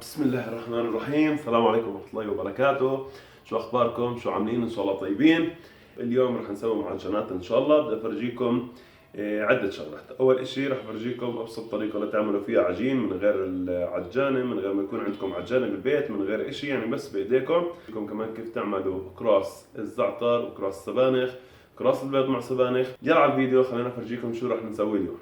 بسم الله الرحمن الرحيم. السلام عليكم ورحمة الله وبركاته. شو أخباركم؟ شو عاملين؟ إن شاء الله طيبين. اليوم رح نسوي معجنات إن شاء الله. بدي أفرجيكم عدة شغلات. أول إشي رح أفرجيكم أبسط طريقة لتعملوا فيها عجين من غير العجانة، من غير ما يكون عندكم عجانة بالبيت، من غير إشي يعني بس بإيديكم. كمان كيف تعملوا كراس الزعتر وكراس سبانخ، كراس البيض مع سبانخ. يلا على الفيديو خلينا أفرجيكم شو رح نسوي اليوم.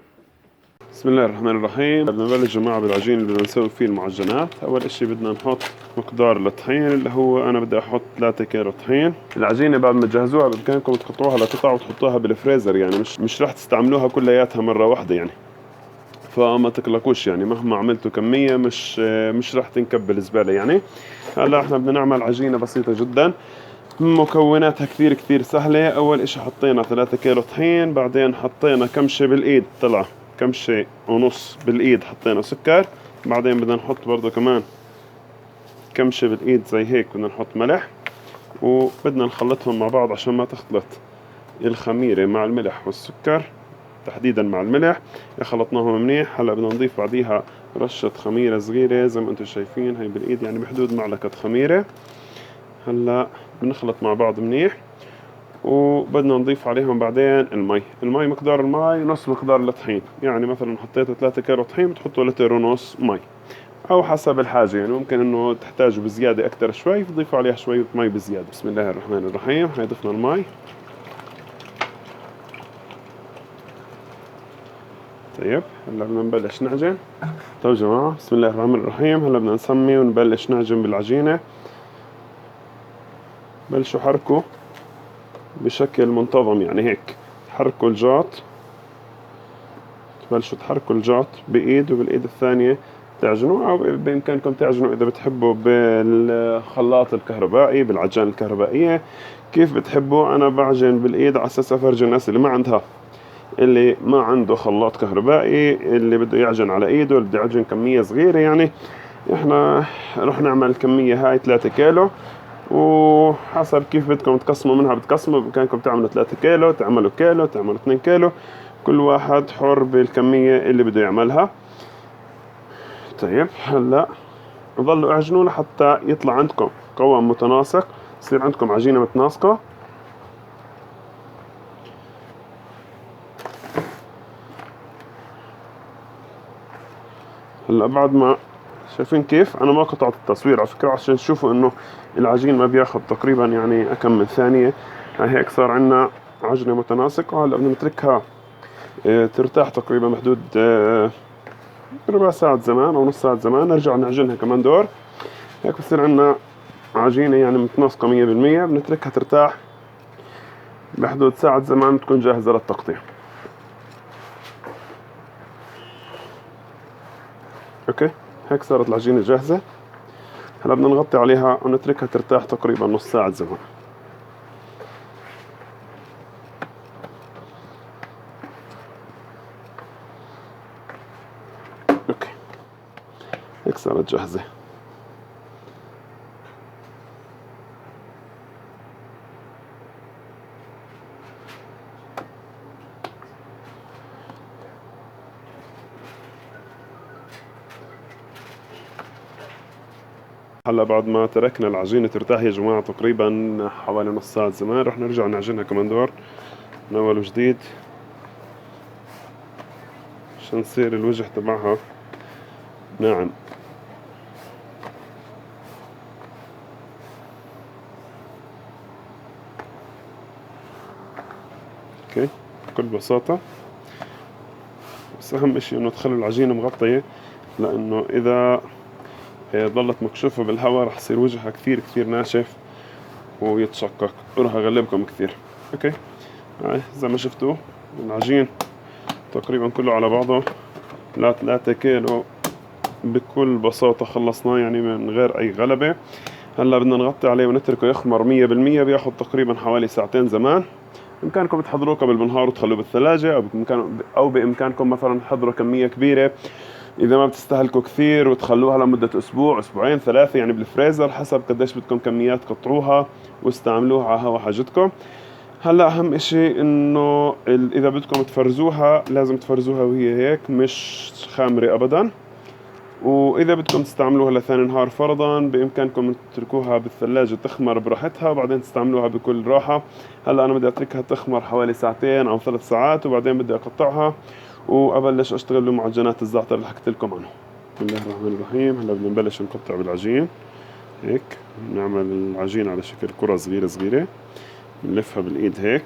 بسم الله الرحمن الرحيم. بدنا نبلش جماعة بالعجين اللي بدنا نسوي فيه المعجنات. أول إشي بدنا نحط مقدار الطحين اللي هو أنا بدي أحط 3 كيلو طحين. العجينة بعد ما تجهزوها بإمكانكم تقطعوها لقطع وتحطوها بالفريزر، يعني مش راح تستعملوها كلياتها مرة واحدة يعني، فما تقلقوش يعني مهما عملتوا كمية مش راح تنكب بالزبالة يعني. هلا احنا بدنا نعمل عجينة بسيطة جدا، مكوناتها كثير سهلة. أول إشي حطينا 3 كيلو طحين، بعدين حطينا كمشة بالإيد، طلع كمشة ونص بالإيد حطينا سكر، بعدين بدنا نحط برضو كمان كمشة بالإيد زي هيك، بدنا نحط ملح، وبدنا نخلطهم مع بعض عشان ما تختلط الخميرة مع الملح والسكر، تحديدا مع الملح. خلطناهم منيح. هلا بدنا نضيف بعديها رشة خميرة صغيرة زي ما انتم شايفين، هي بالإيد يعني بحدود معلقة خميرة. هلا بنخلط مع بعض منيح، وبدنا نضيف عليهم بعدين المي مقدار المي نص مقدار الطحين. يعني مثلا حطيتوا 3 كيلو طحين بتحطوا لتر ونص مي، او حسب الحاجة يعني. ممكن انه تحتاجوا بزيادة اكتر شوي تضيفوا عليها شوية مي بزيادة. بسم الله الرحمن الرحيم. هاي ضفنا المي. طيب هلا بدنا نبلش نعجن. طيب يا جماعة، بسم الله الرحمن الرحيم. هلا بدنا نسمي ونبلش نعجن بالعجينة. بلشوا حركوا بشكل منتظم يعني هيك، تحركوا الجاط، تبلشوا تحركوا الجاط بإيد، وبالإيد الثانية تعجنوا، أو بإمكانكم تعجنوا إذا بتحبوا بالخلاط الكهربائي، بالعجان الكهربائية، كيف بتحبوا. أنا بعجن بالإيد على أساس أفرجي الناس اللي ما عنده خلاط كهربائي، اللي بده يعجن على إيده، اللي بده يعجن كمية صغيرة يعني. إحنا رح نعمل الكمية هاي 3 كيلو، وحسب كيف بدكم تقسموا منها بتقسموا. بإمكانكم تعملوا 3 كيلو، تعملوا كيلو، تعملوا 2 كيلو، كل واحد حر بالكمية اللي بده يعملها. طيب هلا ضلوا اعجنوا لحتى يطلع عندكم قوام متناسق، يصير عندكم عجينة متناسقة. هلا بعد ما شايفين كيف انا ما قطعت التصوير على فكرة عشان تشوفوا انه العجين ما بياخد تقريبا يعني كم من ثانية. هيك صار عندنا عجنة متناسقة. هلا بدنا نتركها ترتاح تقريبا بحدود ربع ساعة زمان أو نص ساعة زمان، نرجع نعجنها كمان دور. هيك بصير عنا عجينة يعني متناسقة 100%. بنتركها ترتاح بحدود ساعة زمان، تكون جاهزة للتقطيع. أوكي، هيك صارت العجينة جاهزة. هلا بدنا نغطي عليها ونتركها ترتاح تقريبا نص ساعة زمان. أوكي، هيك صارت جاهزة. هلا بعد ما تركنا العجينة ترتاح يا جماعة تقريبا حوالي نص ساعة زمان، رح نرجع نعجنها كمان دور من أول وجديد عشان يصير الوجه تبعها ناعم. اوكي بكل بساطة، بس أهم إشي إنه تخلوا العجينة مغطية، لأنه إذا ظلت مكشوفة بالهواء رح يصير وجهها كثير ناشف ويتشقق ورح أغلبكم كثير. اوكي، هاي زي ما شفتوا العجين تقريبا كله على بعضه لا 3 كيلو بكل بساطة خلصناه يعني من غير أي غلبة. هلا بدنا نغطي عليه ونتركه يخمر 100%. بياخد تقريبا حوالي ساعتين زمان. بإمكانكم تحضروه قبل بالنهار وتخلوه بالثلاجة، أو بإمكانكم مثلا تحضروا كمية كبيرة إذا ما بتستهلكوا كثير وتخلوها لمدة أسبوع أسبوعين 3 يعني بالفريزر، حسب قديش بدكم كميات قطعوها واستعملوها على هوا حاجتكم. هلا أهم إشي إنه إذا بدكم تفرزوها لازم تفرزوها وهي هيك مش خامرة أبدا. وإذا بدكم تستعملوها لثاني نهار فرضا بإمكانكم تتركوها بالثلاجة تخمر براحتها وبعدين تستعملوها بكل راحة. هلا أنا بدي أتركها تخمر حوالي ساعتين أو 3 ساعات وبعدين بدي أقطعها وأبلش أشتغل بمعجنات الزعتر اللي حكيت لكم عنه. بسم الله الرحمن الرحيم. هلا بدنا نبلش نقطع بالعجين هيك. نعمل العجين على شكل كرة صغيرة صغيرة، نلفها بالإيد هيك،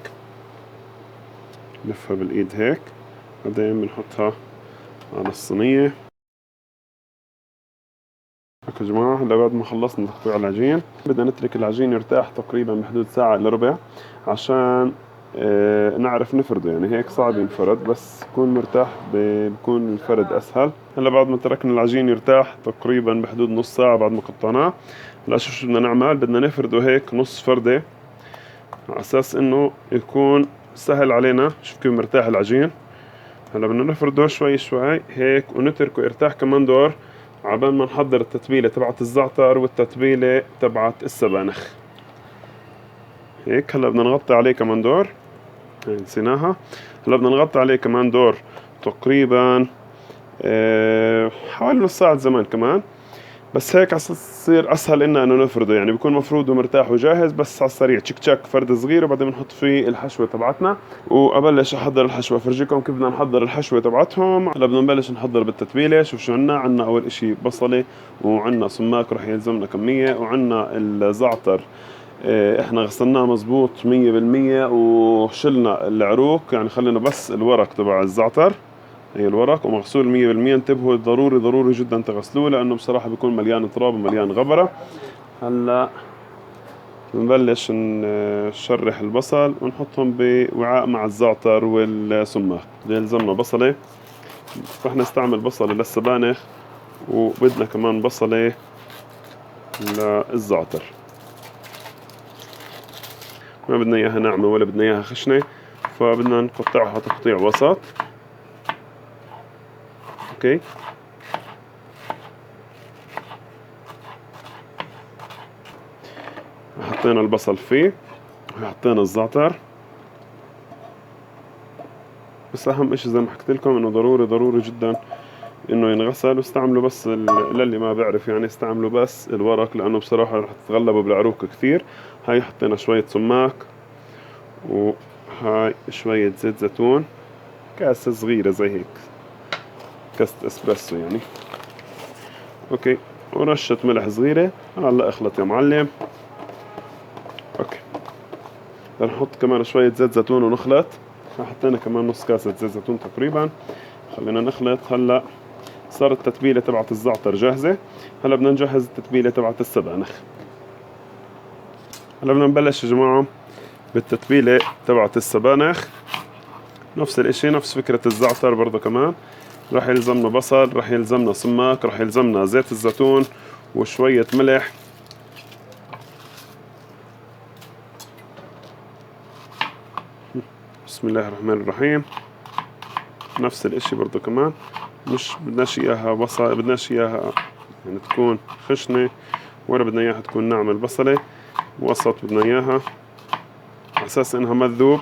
نلفها بالإيد هيك، بعدين بنحطها على الصينية. يا جماعة هلا بعد ما خلصنا تقطيع العجين بدنا نترك العجين يرتاح تقريبا بحدود ساعة إلى ربع عشان نعرف نفرده. يعني هيك صعب ينفرد، بس يكون مرتاح بكون الفرد أسهل. هلا بعد ما تركنا العجين يرتاح تقريبا بحدود نص ساعة بعد ما قطعناه، هلا شو بدنا نعمل؟ بدنا نفرده هيك نص فردة على أساس إنه يكون سهل علينا. شوف كيف مرتاح العجين. هلا بدنا نفرده شوي شوي هيك ونتركه يرتاح كمان دور عبال ما نحضر التتبيلة تبعت الزعتر والتتبيلة تبعت السبانخ هيك. هلا بدنا نغطي عليه كمان دور، نسيناها. هلا بدنا نغطي عليه كمان دور تقريبا حوالي نص ساعة زمان كمان، بس هيك يصير اسهل لنا انه نفرده. يعني بيكون مفروض ومرتاح وجاهز، بس على السريع تشك تشك فرد صغير وبعدين بنحط فيه الحشوه تبعتنا. وابلش احضر الحشوه، افرجيكم كيف بدنا نحضر الحشوه تبعتهم. هلا بدنا نبلش نحضر بالتتبيله. شوف شو عنا اول اشي بصله، وعنا سماك رح يلزمنا كميه، وعنا الزعتر احنا غسلناه مزبوط 100% وشلنا العروق، يعني خلينا بس الورق تبع الزعتر، هي الورق ومغسول 100%. انتبهوا ضروري جدا تغسلوه لانه بصراحة بيكون مليان تراب ومليان غبرة. هلا بنبلش نشرح البصل ونحطهم بوعاء مع الزعتر والسماق. يلزمنا بصلة، رح نستعمل بصلة للسبانخ وبدنا كمان بصلة للزعتر. ما بدنا اياها ناعمة ولا بدنا اياها خشنة، فبدنا نقطعها تقطيع وسط. اوكي. حطينا البصل فيه وحطينا الزعتر، بس اهم اشي زي ما حكيت لكم انه ضروري جدا انه ينغسل. واستعملوا بس للي ما بيعرف يعني استعملوا بس الورق، لانه بصراحة رح تتغلبوا بالعروق كثير. هاي حطينا شوية سماك وهاي شوية زيت زيتون، كاسة صغيرة زي هيك، كاسة اسبريسو يعني. اوكي. ورشة ملح صغيرة. هلا اخلط يا معلم. اوكي. نحط كمان شوية زيت زيتون ونخلط. حطينا كمان نص كاسة زيت زيتون تقريبا. خلينا نخلط. هلا صارت التتبيلة تبعت الزعتر جاهزة. هلا بدنا نجهز التتبيلة تبعت السبانخ. هلا بدنا نبلش يا جماعة بالتتبيلة تبعت السبانخ. نفس الاشي، نفس فكرة الزعتر برضو كمان. راح يلزمنا بصل، راح يلزمنا سماك، راح يلزمنا زيت الزيتون وشوية ملح. بسم الله الرحمن الرحيم. نفس الاشي برضو كمان. مش بدناش اياها بصل، بدناش اياها يعني تكون خشنة، ولا بدنا اياها تكون ناعمة. البصلة وسط بدنا اياها على اساس انها ما تذوب،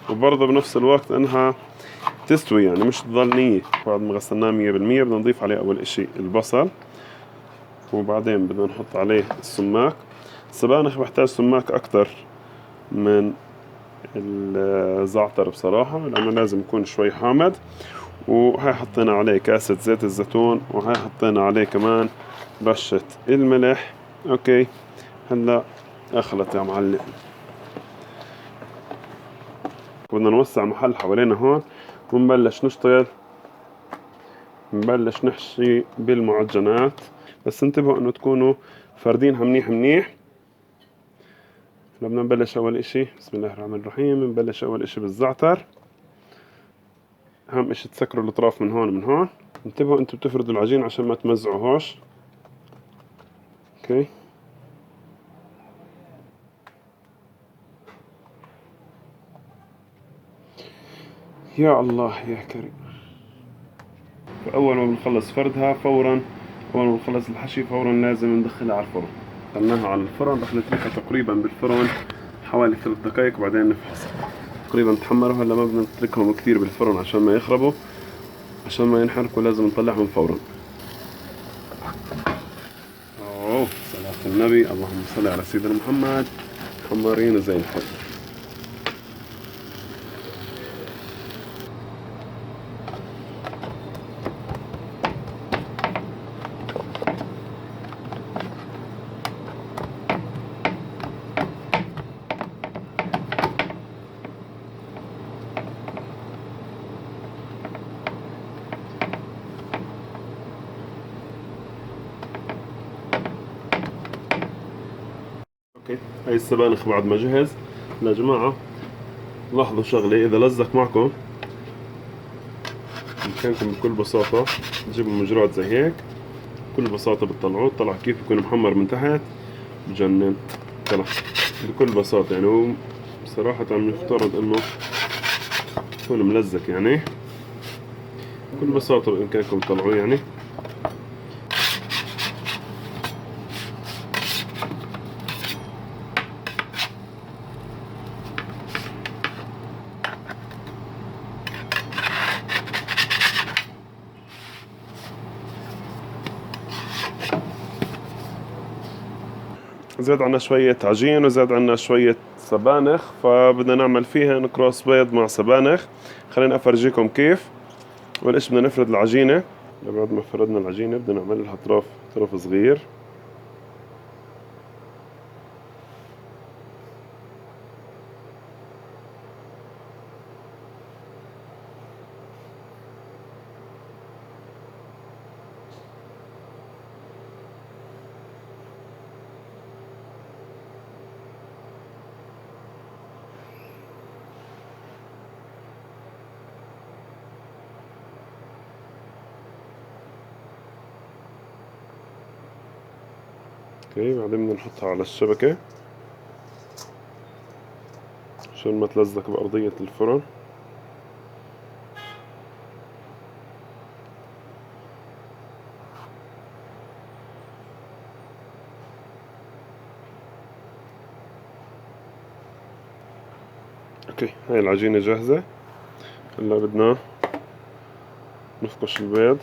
وبرضه بنفس الوقت انها تستوي، يعني مش تضل نية. بعد ما غسلناه 100% بدنا نضيف عليه اول اشي البصل، وبعدين بدنا نحط عليه السماك. السبانخ بحتاج سماك اكتر من الزعتر بصراحة، لانه لازم يكون شوي حامض. وهاي حطينا عليه كاسة زيت الزيتون، وهاي حطينا عليه كمان رشة الملح. اوكي. هلا اخلط يا معلم. بدنا نوسع محل حوالينا هون ونبلش نشتغل، نبلش نحشي بالمعجنات. بس انتبهوا انه تكونوا فاردينها منيح منيح. بدنا نبلش اول اشي. بسم الله الرحمن الرحيم. نبلش اول اشي بالزعتر. اهم اشي تسكروا الاطراف من هون ومن هون. انتبهوا انتوا بتفردوا العجين عشان ما تمزعوهاش. اوكي. يا الله يا كريم. فاول ما بنخلص فردها فورا، اول ما بنخلص الحشي فورا لازم ندخلها على الفرن. دخلناها على الفرن، رح نتركها تقريبا بالفرن حوالي 3 دقائق وبعدين نفحصها. تقريبا تحمروا. هلا ما بدنا نتركهم كثير بالفرن عشان ما يخربوا، عشان ما ينحرقوا، لازم نطلعهم فورا. النبي، اللهم صل على سيدنا محمد. حمارين زي الفل. اوكي، هاي السبانخ بعد ما جهز. يا جماعة لاحظوا شغلة، إذا لزق معكم بإمكانكم بكل بساطة تجيبوا مجرات زي هيك، بكل بساطة بتطلعوه. طلع كيف يكون محمر من تحت، بجنن. طلع بكل بساطة يعني. هو بصراحة يفترض إنه يكون ملزق يعني. بكل بساطة بإمكانكم تطلعوه يعني. زاد عنا شوية عجين وزاد عنا شوية سبانخ، فبدنا نعمل فيها نكروس بيض مع سبانخ. خلينا أفرجيكم كيف. أول إشي بدنا نفرد العجينة. بعد ما فردنا العجينة بدنا نعمل لها طرف صغير. اوكي، بعدين بدنا نحطها على الشبكة عشان ما تلزق بأرضية الفرن. اوكي، هاي العجينة جاهزة. هلا بدنا نفقش البيض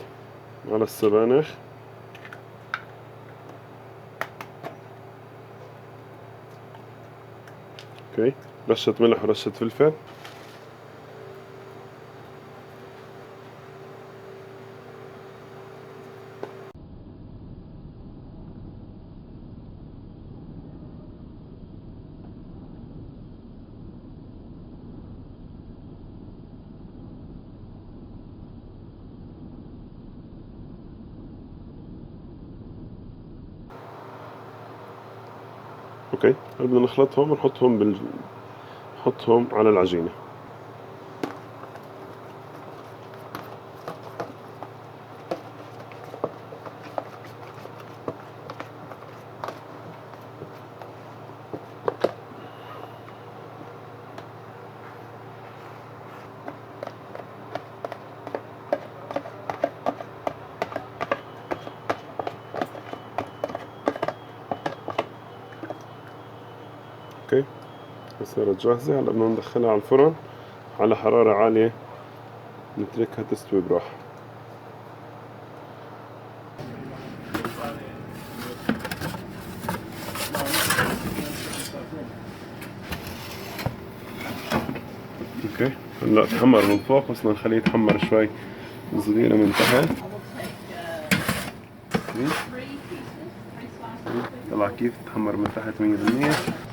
على السبانخ. اوكي، رشة ملح ورشة فلفل. اوكي، هلا بدنا نخلطهم ونحطهم نحطهم على العجينة. اوكي، صارت جاهزة. هلا بدنا ندخلها على الفرن على حرارة عالية، نتركها تستوي براحة. اوكي، هلا تحمر من فوق، بس بدنا نخليه يتحمر شوي صغيرة من تحت. طلع كيف تحمر من تحت 100%.